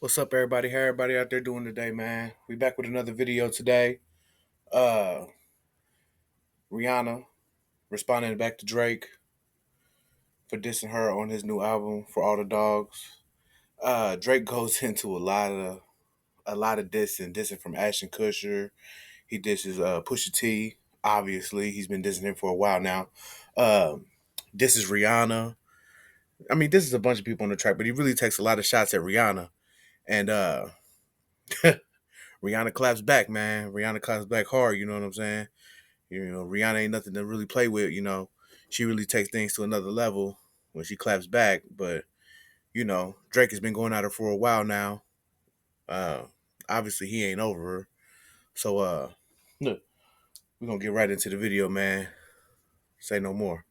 What's up, everybody? How everybody out there doing today, man? We back with another video today. Uh, Rihanna responding back to Drake for dissing her on his new album for all the dogs. Drake goes into a lot of dissing from Ashton Kutcher. He disses Pusha T. Obviously, he's been dissing him for a while now. Um, disses Rihanna. I mean, this is a bunch of people on the track, but he really takes a lot of shots at Rihanna. And Rihanna claps back, man. Rihanna claps back hard. You know what I'm saying? Rihanna ain't nothing to really play with. She really takes things to another level when she claps back. But Drake has been going at her for a while now. Uh, Obviously, he ain't over her. So, look, we're gonna get right into the video, man. Say no more.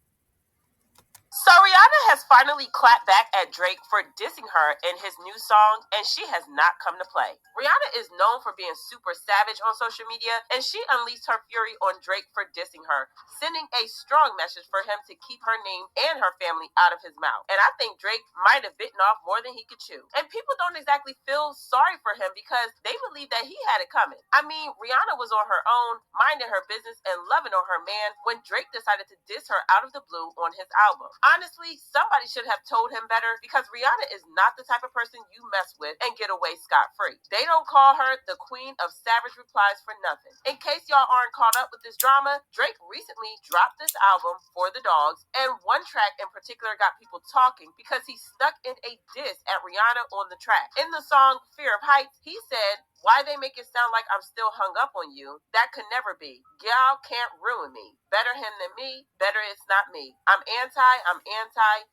So Rihanna has finally clapped back at Drake for dissing her in his new song, and she has not come to play. Rihanna is known for being super savage on social media, and she unleashed her fury on Drake for dissing her, sending a strong message for him to keep her name and her family out of his mouth. And I think Drake might have bitten off more than he could chew. And people don't exactly feel sorry for him because they believe that he had it coming. I mean, Rihanna was on her own, minding her business and loving on her man when Drake decided to diss her out of the blue on his album. Honestly, somebody should have told him better because Rihanna is not the type of person you mess with and get away scot-free. They don't call her the queen of savage replies for nothing. In case y'all aren't caught up with this drama, Drake recently dropped this album for the dogs, and one track in particular got people talking because he stuck in a diss at Rihanna on the track. In the song Fear of Heights, he said, "Why they make it sound like I'm still hung up on you? That could never be. Y'all can't ruin me. Better him than me. Better it's not me. I'm anti.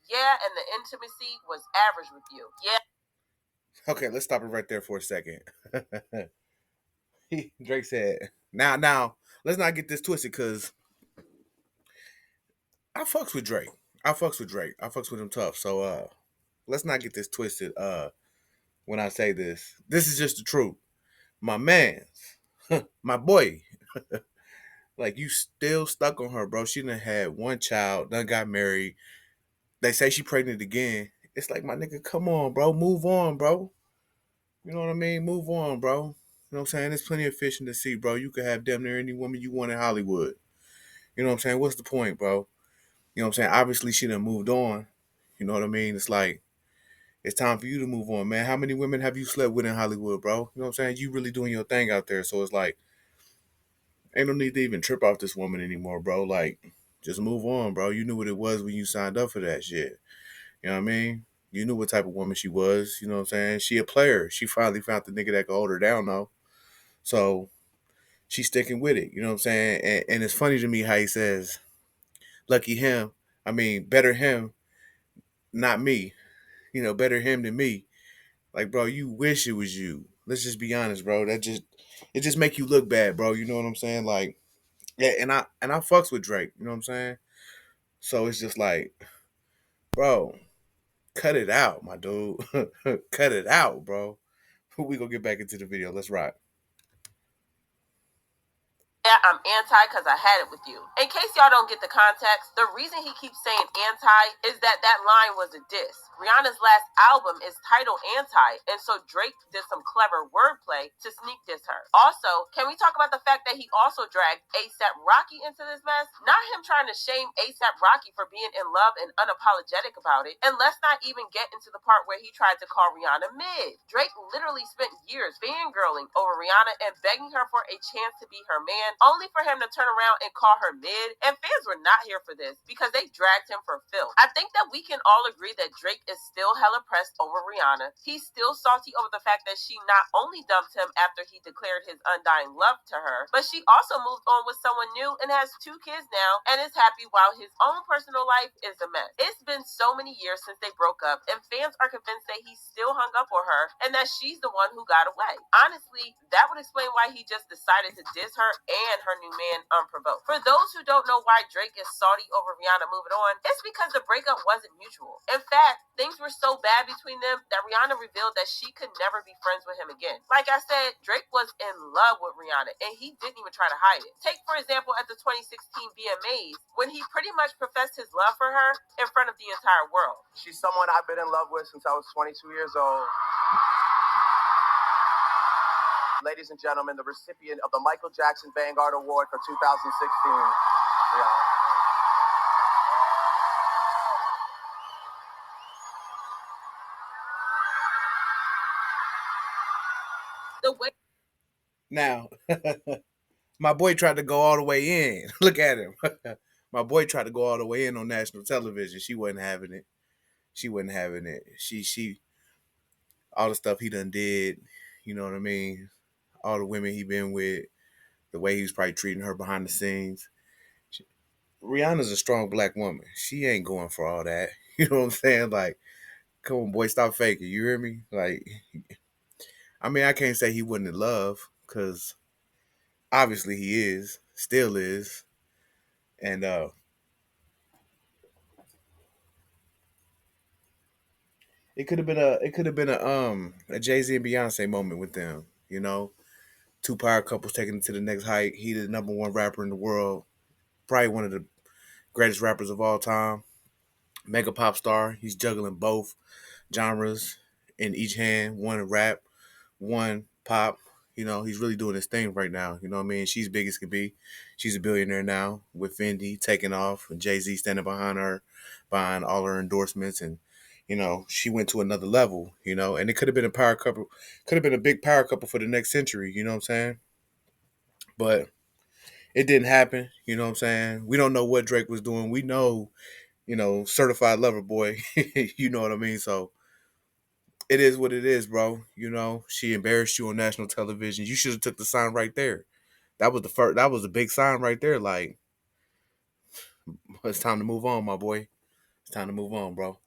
Yeah, and the intimacy was average with you. Yeah." Okay, let's stop it right there for a second. Drake said, "Now, let's not get this twisted, cause I fucks with Drake. I fucks with Drake. I fucks with him tough. So, let's not get this twisted. When I say this is just the truth. My man, my boy, like you still stuck on her, bro. She done had one child, done got married. They say she pregnant again. It's like, my nigga, come on, bro. Move on, bro. You know what I mean? Move on, bro. You know what I'm saying? There's plenty of fish in the sea, bro. You could have damn near any woman you want in Hollywood. You know what I'm saying? What's the point, bro? You know what I'm saying? Obviously, she done moved on. You know what I mean? It's like, it's time for you to move on, man. How many women have you slept with in Hollywood, bro? You know what I'm saying? You really doing your thing out there. So it's like, ain't no need to even trip off this woman anymore, bro. Like, just move on, bro. You knew what it was when you signed up for that shit. You know what I mean? You knew what type of woman she was. You know what I'm saying? She a player. She finally found the nigga that could hold her down, though. So she's sticking with it. You know what I'm saying? And it's funny to me how he says, lucky him. I mean, better him, not me. Better him than me. Like, bro, you wish it was you. Let's just be honest, bro. It just make you look bad, bro. You know what I'm saying? Like, yeah, and I fucks with Drake. You know what I'm saying? So it's just like, bro, cut it out, my dude. Cut it out, bro. We gonna get back into the video. Let's rock. Yeah, I'm anti because I had it with you. In case y'all don't get the context, the reason he keeps saying anti is that line was a diss. Rihanna's last album is titled Anti, and so Drake did some clever wordplay to sneak diss her. Also, can we talk about the fact that he also dragged ASAP Rocky into this mess? Not him trying to shame ASAP Rocky for being in love and unapologetic about it. And let's not even get into the part where he tried to call Rihanna mid. Drake literally spent years fangirling over Rihanna and begging her for a chance to be her man, only for him to turn around and call her mid. And fans were not here for this because they dragged him for filth. I think that we can all agree that Drake is still hella pressed over Rihanna. He's still salty over the fact that she not only dumped him after he declared his undying love to her, but she also moved on with someone new and has 2 kids now and is happy while his own personal life is a mess. It's been so many years since they broke up, and fans are convinced that he still hung up on her and that she's the one who got away. Honestly, that would explain why he just decided to diss her and her new man unprovoked. For those who don't know why Drake is salty over Rihanna moving on, it's because the breakup wasn't mutual. In fact, things were so bad between them that Rihanna revealed that she could never be friends with him again. Like I said, Drake was in love with Rihanna, and he didn't even try to hide it. Take, for example, at the 2016 VMAs, when he pretty much professed his love for her in front of the entire world. She's someone I've been in love with since I was 22 years old. ladies and gentlemen, the recipient of the Michael Jackson Vanguard Award for 2016, Rihanna. The way Now, my boy tried to go all the way in. Look at him. My boy tried to go all the way in on national television. She wasn't having it. She wasn't having it. She all the stuff he done did, you know what I mean? All the women he been with, the way he was probably treating her behind the scenes. Rihanna's a strong black woman. She ain't going for all that. You know what I'm saying? Like, come on, boy, stop faking. You hear me? Like, I mean, I can't say he wasn't in love because obviously he is, still is, and it could have been a Jay Z and Beyonce moment with them. You know, two power couples taking it to the next height. He the number one rapper in the world, probably one of the greatest rappers of all time. Mega pop star. He's juggling both genres in each hand. One rap, one pop. You know, he's really doing his thing right now. You know what I mean? She's big as can be. She's a billionaire now with Fendi taking off and Jay Z standing behind her, behind all her endorsements. And, you know, she went to another level, you know, and it could have been a power couple, could have been a big power couple for the next century, you know what I'm saying? But it didn't happen, you know what I'm saying? We don't know what Drake was doing. We know, you know, certified lover boy, you know what I mean? So it is what it is, bro. You know, she embarrassed you on national television. You should have took the sign right there. That was the first. That was a big sign right there. Like, it's time to move on, my boy. It's time to move on, bro.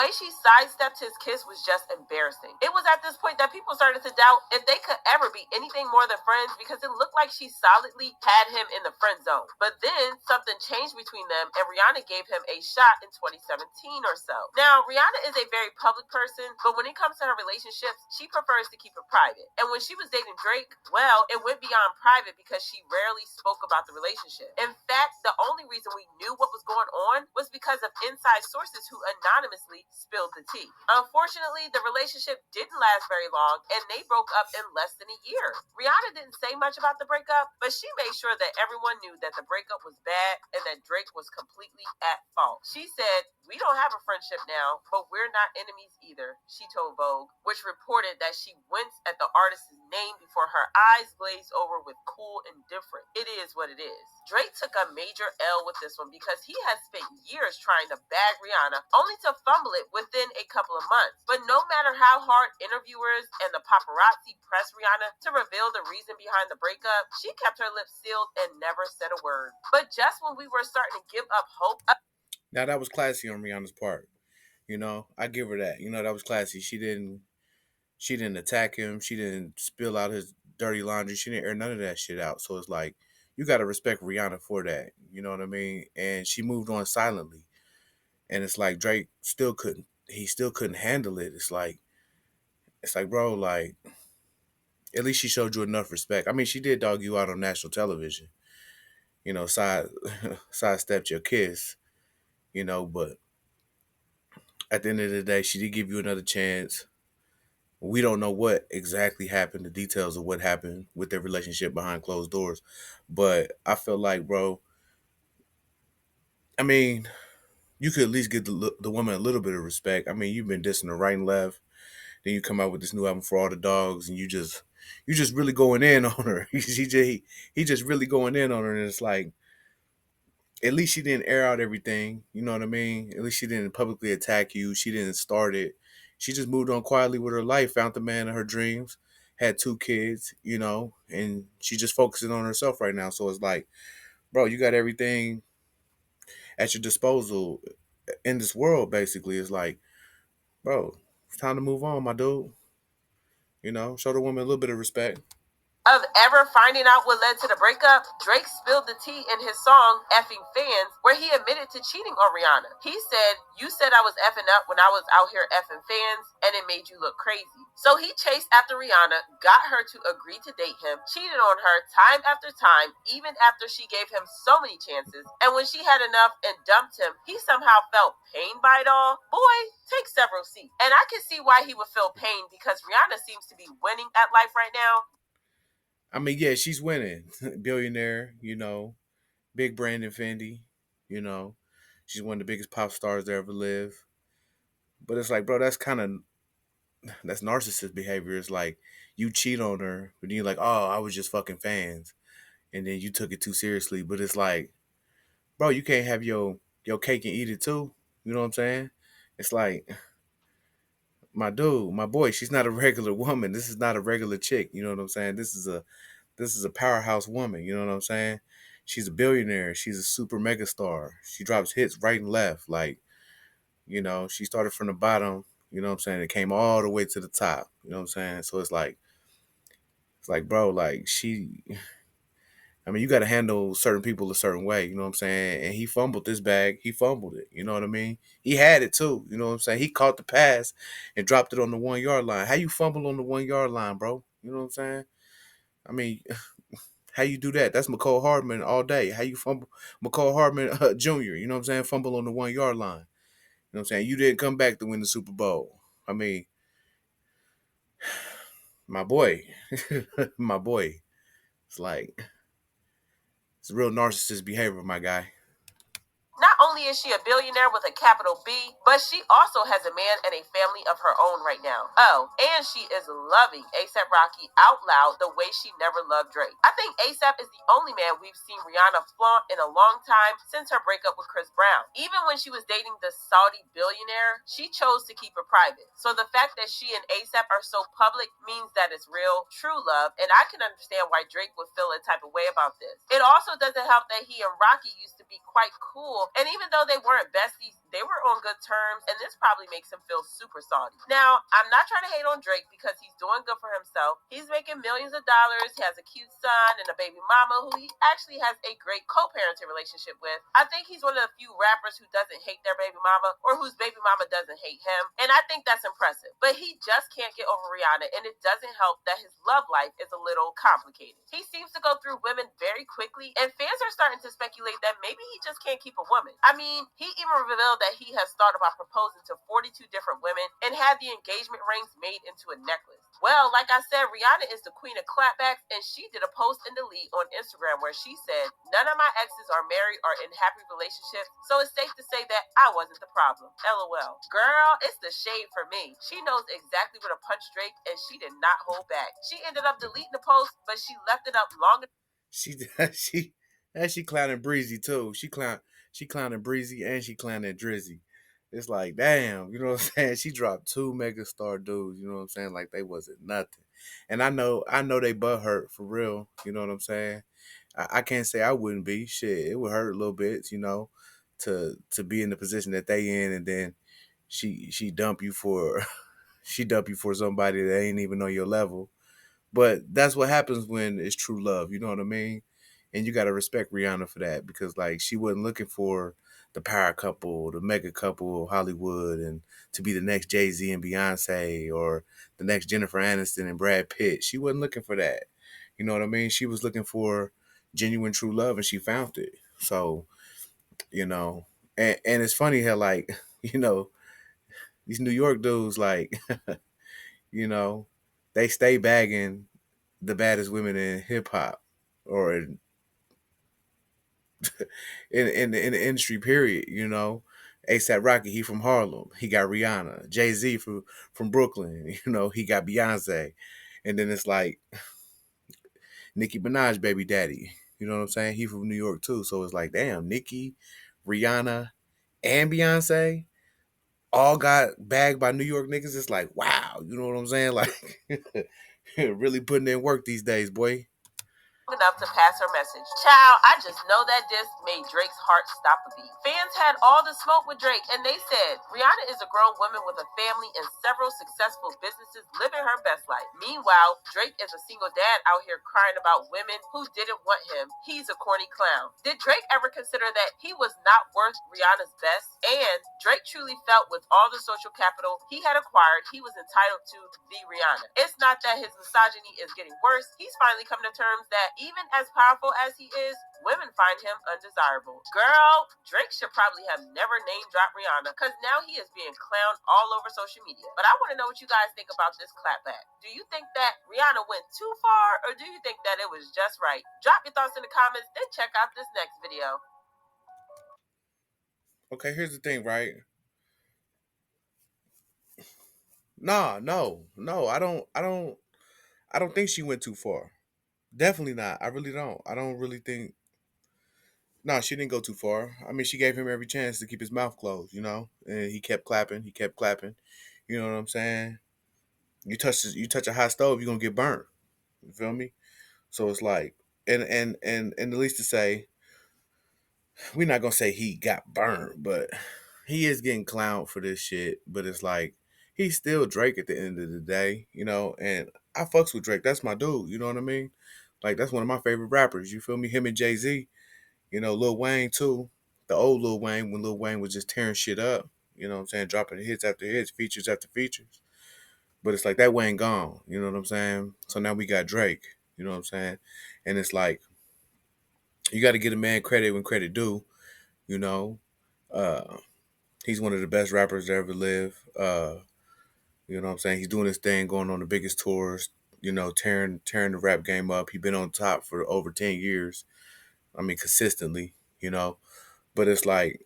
way she sidestepped his kiss was just embarrassing. It was at this point that people started to doubt if they could ever be anything more than friends because it looked like she solidly had him in the friend zone. But then something changed between them and Rihanna gave him a shot in 2017 or so. Now, Rihanna is a very public person, but when it comes to her relationships, she prefers to keep it private. And when she was dating Drake, well, it went beyond private because she rarely spoke about the relationship. In fact, the only reason we knew what was going on was because of inside sources who anonymously spilled the tea. Unfortunately, the relationship didn't last very long and they broke up in less than a year. Rihanna didn't say much about the breakup, but she made sure that everyone knew that the breakup was bad and that Drake was completely at fault. She said, "We don't have a friendship now, but we're not enemies either," she told Vogue, which reported that she winced at the artist's name before her eyes glazed over with cool indifference. It is what it is. Drake took a major L with this one because he has spent years trying to bag Rihanna, only to fumble it within a couple of months. But no matter how hard interviewers and the paparazzi pressed Rihanna to reveal the reason behind the breakup, she kept her lips sealed and never said a word. But just when we were starting to give up hope, Now that was classy on Rihanna's part. You know, I give her that. You know, that was classy. She didn't attack him. She didn't spill out his dirty laundry. She didn't air none of that shit out. So it's like you got to respect Rihanna for that. You know what I mean? And she moved on silently. And it's like Drake still couldn't. He still couldn't handle it. It's like, bro, like at least she showed you enough respect. I mean, she did dog you out on national television. You know, sidestepped your kiss. You know, but at the end of the day, she did give you another chance. We don't know what exactly happened, the details of what happened with their relationship behind closed doors. But I feel like, bro, I mean, you could at least give the woman a little bit of respect. I mean, you've been dissing her right and left. Then you come out with this new album for all the dogs, and you just really going in on her. He just really going in on her, and it's like at least she didn't air out everything. You know what I mean? At least she didn't publicly attack you. She didn't start it. She just moved on quietly with her life, found the man of her dreams, had two kids, you know, and she just focusing on herself right now. So it's like, bro, you got everything at your disposal in this world, basically. It's like, bro, it's time to move on, my dude. You know, show the woman a little bit of respect. of ever finding out what led to the breakup, Drake spilled the tea in his song Effing Fans, where he admitted to cheating on Rihanna. He said, "You said I was effing up when I was out here effing fans, and it made you look crazy." So he chased after Rihanna, got her to agree to date him, cheated on her time after time, even after she gave him so many chances. And when she had enough and dumped him, he somehow felt pain by it all. Boy, take several seats. And I can see why he would feel pain because Rihanna seems to be winning at life right now. I mean, yeah, she's winning. Billionaire, big brand in Fendi, you know. She's one of the biggest pop stars to ever live. But it's like, bro, that's narcissist behavior. It's like you cheat on her, but then you're like, oh, I was just fucking fans. And then you took it too seriously. But it's like, bro, you can't have your cake and eat it too. You know what I'm saying? It's like, my dude, my boy, she's not a regular woman. This is not a regular chick. You know what I'm saying? This is a powerhouse woman. You know what I'm saying? She's a billionaire. She's a super mega star. She drops hits right and left. Like, she started from the bottom. You know what I'm saying? It came all the way to the top. You know what I'm saying? So it's like, bro, like I mean, you got to handle certain people a certain way. You know what I'm saying? And he fumbled this bag. He fumbled it. You know what I mean? He had it too. You know what I'm saying? He caught the pass and dropped it on the 1 yard line. How you fumble on the 1 yard line, bro? You know what I'm saying? I mean, how you do that? That's McCole Hardman all day. How you fumble McCole Hardman Jr., you know what I'm saying? Fumble on the 1 yard line. You know what I'm saying? You didn't come back to win the Super Bowl. I mean, my boy, my boy. It's like, it's real narcissist behavior, my guy. Not only is she a billionaire with a capital B, but she also has a man and a family of her own right now. Oh, and she is loving ASAP Rocky out loud the way she never loved Drake. I think ASAP is the only man we've seen Rihanna flaunt in a long time since her breakup with Chris Brown. Even when she was dating the Saudi billionaire, she chose to keep it private. So the fact that she and ASAP are so public means that it's real, true love, and I can understand why Drake would feel a type of way about this. It also doesn't help that he and Rocky used to be quite cool, and even though they weren't besties, they were on good terms, and this probably makes him feel super salty. Now, I'm not trying to hate on Drake because he's doing good for himself. He's making millions of dollars, he has a cute son and a baby mama who he actually has a great co-parenting relationship with. I think he's one of the few rappers who doesn't hate their baby mama or whose baby mama doesn't hate him, and I think that's impressive. But he just can't get over Rihanna, and it doesn't help that his love life is a little complicated. He seems to go through women very quickly, and fans are starting to speculate that maybe he just can't keep a woman. I mean, he even revealed that he has thought about proposing to 42 different women and had the engagement rings made into a necklace. Well, like I said, Rihanna is the queen of clapbacks, and she did a post and delete on Instagram where she said, "None of my exes are married or in happy relationships, so it's safe to say that I wasn't the problem. LOL. Girl, it's the shade for me. She knows exactly where to punch Drake, and she did not hold back. She ended up deleting the post, but she left it up long enough. She she she clowning Breezy too. She clowning Breezy and she clowning Drizzy. It's like, damn, you know what I'm saying? She dropped two mega star dudes, you know what I'm saying? Like they wasn't nothing. And I know they butt hurt for real, you know what I'm saying? I can't say I wouldn't be. Shit, it would hurt a little bit, to be in the position that they in, and then she dump you for she dump you for somebody that ain't even on your level. But that's what happens when it's true love. You know what I mean? And you got to respect Rihanna for that, because like she wasn't looking for the power couple, the mega couple of Hollywood, and to be the next Jay Z and Beyonce, or the next Jennifer Aniston and Brad Pitt. She wasn't looking for that. You know what I mean? She was looking for genuine true love, and she found it. So you know, and it's funny how, like, these New York dudes, like, you know, they stay bagging the baddest women in hip hop, or in the industry. Period. ASAP Rocky, he from Harlem. He got Rihanna. Jay-Z from Brooklyn. He got Beyonce, and then it's like Nicki Minaj, baby daddy. You know what I'm saying? He from New York too. So it's like, damn, Nicki, Rihanna, and Beyonce all got bagged by New York niggas. It's like, wow. You know what I'm saying? Like, really putting in work these days, boy. Enough to pass her message. Child, I just know that this made Drake's heart stop a beat. Fans had all the smoke with Drake, and they said Rihanna is a grown woman with a family and several successful businesses living her best life. Meanwhile, Drake is a single dad out here crying about women who didn't want him. He's a corny clown. Did Drake ever consider that he was not worth Rihanna's best? And Drake truly felt with all the social capital he had acquired, he was entitled to the Rihanna. It's not that his misogyny is getting worse. He's finally come to terms that that even as powerful as he is, women find him undesirable. Girl, Drake should probably have never name dropped Rihanna because now he is being clowned all over social media. But I want to know what you guys think about this clapback. Do you think that Rihanna went too far or do you think that it was just right? Drop your thoughts in the comments, then check out this next video. Okay, here's the thing, right? Nah, no, no, I don't think she went too far. Definitely not. I really don't. I don't really think. No, she didn't go too far. I mean, she gave him every chance to keep his mouth closed, and he kept clapping. He kept clapping. You know what I'm saying? You touch a hot stove, you're gonna get burnt. You feel me? So it's like, and at least to say, we're not gonna say he got burned, but he is getting clowned for this shit. But it's like he's still Drake at the end of the day, And I fucks with Drake. That's my dude. You know what I mean? Like that's one of my favorite rappers. You feel me? Him and Jay-Z. Lil Wayne too. The old Lil Wayne when Lil Wayne was just tearing shit up. You know what I'm saying? Dropping hits after hits, features after features. But it's like that Wayne gone. You know what I'm saying? So now we got Drake. You know what I'm saying? And it's like you got to get a man credit when credit due. You know, uh, he's one of the best rappers to ever live. You know what I'm saying? He's doing his thing, going on the biggest tours. Tearing the rap game up. He's been on top for over 10 years. I mean, consistently. But it's like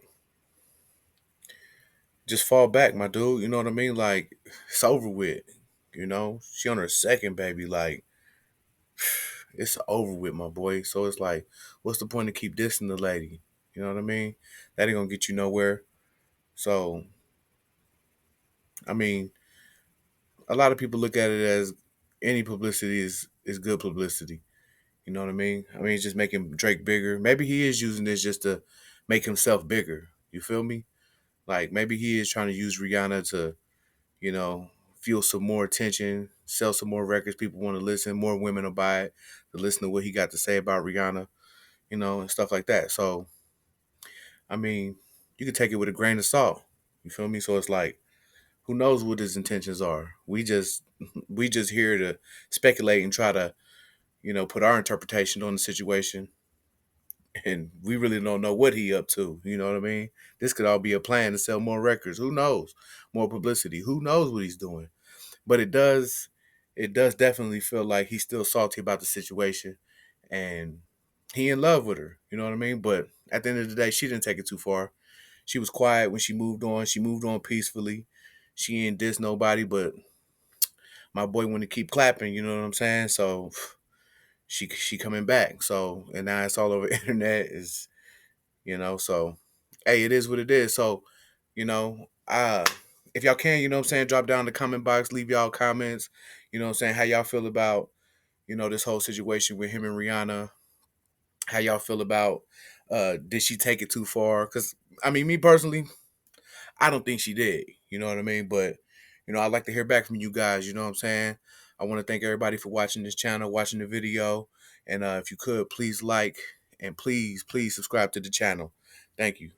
just fall back, my dude. You know what I mean? Like it's over with. She on her second baby. Like it's over with, my boy. So it's like, what's the point to keep dissing the lady? You know what I mean? That ain't gonna get you nowhere. So I mean, a lot of people look at it as any publicity is good publicity. You know what I mean? I mean, it's just making Drake bigger. Maybe he is using this just to make himself bigger. You feel me? Like maybe he is trying to use Rihanna to, fuel some more attention, sell some more records. People want to listen. More women will buy it to listen to what he got to say about Rihanna, and stuff like that. So, I mean, you can take it with a grain of salt. You feel me? So it's like, who knows what his intentions are? We just here to speculate and try to, put our interpretation on the situation. And we really don't know what he up to. You know what I mean? This could all be a plan to sell more records. Who knows? More publicity. Who knows what he's doing? But it does definitely feel like he's still salty about the situation, and he in love with her. You know what I mean? But at the end of the day, she didn't take it too far. She was quiet when she moved on. She moved on peacefully. She ain't diss nobody, but my boy wanted to keep clapping. You know what I'm saying? So she coming back. So and now it's all over the internet. So hey, it is what it is. So if y'all can, you know what I'm saying, drop down in the comment box, leave y'all comments. You know what I'm saying, how y'all feel about this whole situation with him and Rihanna. How y'all feel about did she take it too far? Because I mean, me personally, I don't think she did. You know what I mean? But I'd like to hear back from you guys. You know what I'm saying? I want to thank everybody for watching this channel, watching the video, and if you could, please like and please subscribe to the channel. Thank you.